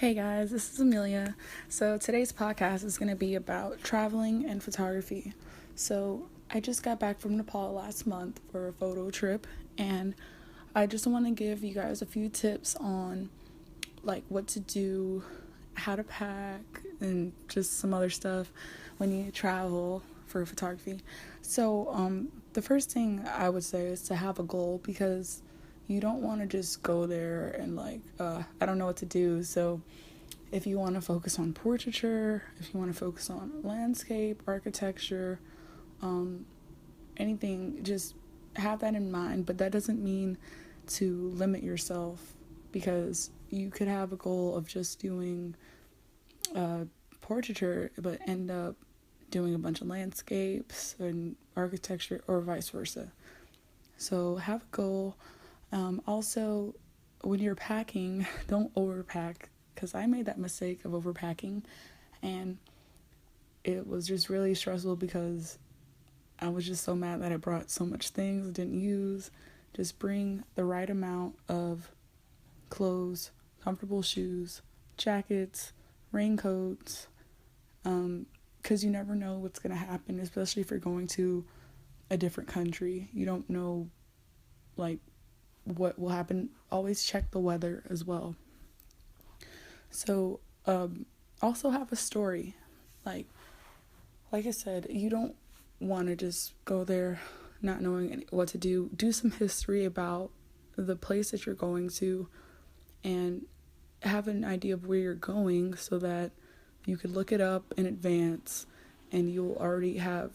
Hey guys, this is Amelia. So today's podcast is going to be about traveling and photography. So I just got back from Nepal last month for a photo trip, and I just want to give you guys a few tips on like what to do, how to pack, and just some other stuff when you travel for photography. So the first thing I would say is to have a goal, because you don't want to just go there and I don't know what to do. So if you want to focus on portraiture, if you want to focus on landscape, architecture, um, anything, just have that in mind. But that doesn't mean to limit yourself, because you could have a goal of just doing portraiture but end up doing a bunch of landscapes and architecture, or vice versa. So have a goal. Also, when you're packing, don't overpack, because I made that mistake of overpacking, and it was just really stressful because I was just so mad that I brought so much things I didn't use. Just bring the right amount of clothes, comfortable shoes, jackets, raincoats, because you never know what's going to happen, especially if you're going to a different country. You don't know like what will happen. Always check the weather as well. So also have a story. Like I said, you don't want to just go there not knowing what to do. Do some history about the place that you're going to, and have an idea of where you're going, so that you could look it up in advance and you'll already have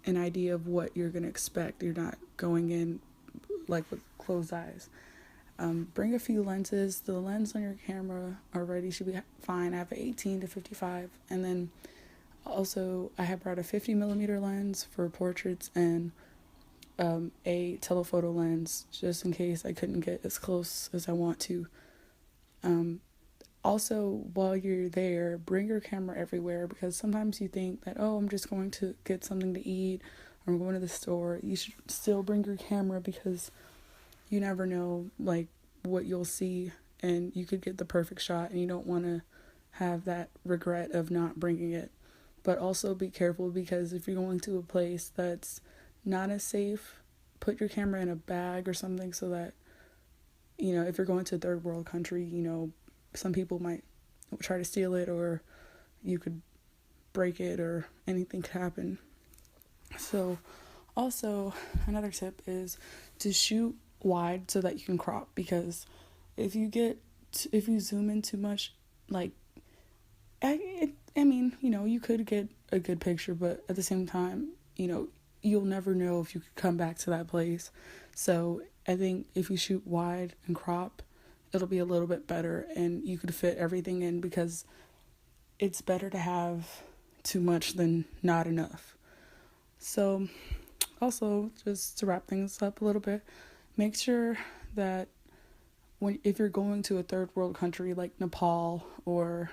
an idea of what you're going to expect. You're not going in like with closed eyes. Bring a few lenses. The lens on your camera already should be fine. I have an 18 to 55, and then also I have brought a 50 millimeter lens for portraits, and a telephoto lens just in case I couldn't get as close as I want to. Also, while you're there, bring your camera everywhere, because sometimes you think that, oh, I'm just going to get something to eat, or I'm going to the store. You should still bring your camera, because you never know like what you'll see, and you could get the perfect shot, and you don't want to have that regret of not bringing it. But also be careful, because if you're going to a place that's not as safe, put your camera in a bag or something, so that, if you're going to a third world country, some people might try to steal it, or you could break it, or anything could happen. So also, another tip is to shoot wide so that you can crop, because if you zoom in too much, you could get a good picture, but at the same time, you'll never know if you could come back to that place. So I think if you shoot wide and crop, it'll be a little bit better, and you could fit everything in, because it's better to have too much than not enough. So also, just to wrap things up a little bit, make sure that if you're going to a third world country like Nepal, or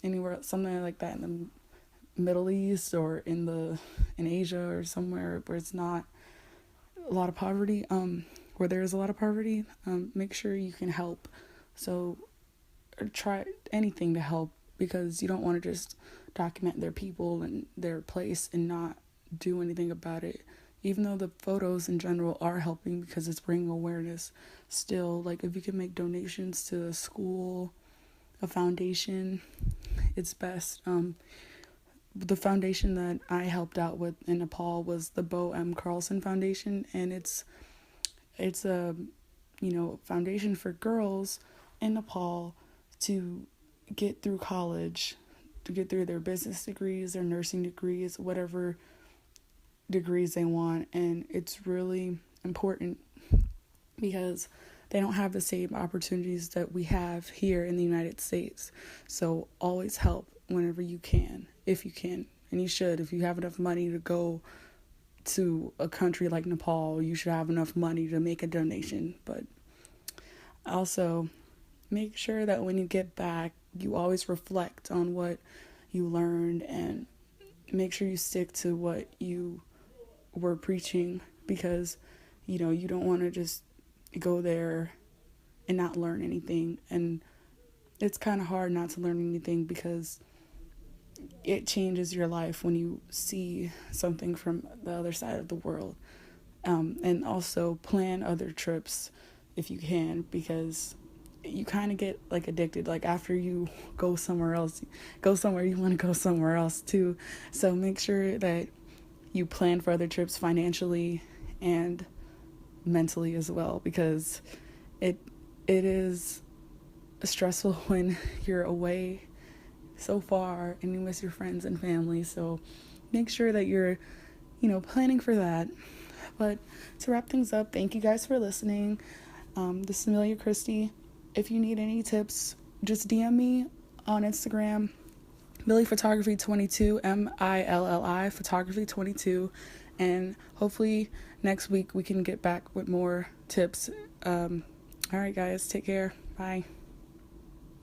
anywhere else, something like that in the Middle East, or in Asia, or somewhere where it's not a lot of poverty, where there is a lot of poverty, make sure you can help. So try anything to help, because you don't want to just document their people and their place and not do anything about it. Even though the photos in general are helping, because it's bringing awareness, still, like, if you can make donations to a school, a foundation, it's best. The foundation that I helped out with in Nepal was the Bo M. Carlson Foundation, and it's a foundation for girls in Nepal to get through college, to get through their business degrees, their nursing degrees, whatever degrees they want. And it's really important, because they don't have the same opportunities that we have here in the United States. So always help whenever you can, if you can, and you should. If you have enough money to go to a country like Nepal, you should have enough money to make a donation. But also, make sure that when you get back, you always reflect on what you learned, and make sure you stick to what you were preaching, because you don't want to just go there and not learn anything. And it's kind of hard not to learn anything because it changes your life when you see something from the other side of the world. And also plan other trips if you can, because you kind of get like addicted. Like after you go somewhere else, go somewhere, you want to go somewhere else too. So make sure that you plan for other trips financially and mentally as well, because it is stressful when you're away so far and you miss your friends and family. So make sure that you're, planning for that. But to wrap things up, thank you guys for listening. This is Amelia Christie. If you need any tips, just DM me on Instagram, Millie Photography 22, MILLI Photography 22, and hopefully next week we can get back with more tips. All right, guys, take care. Bye.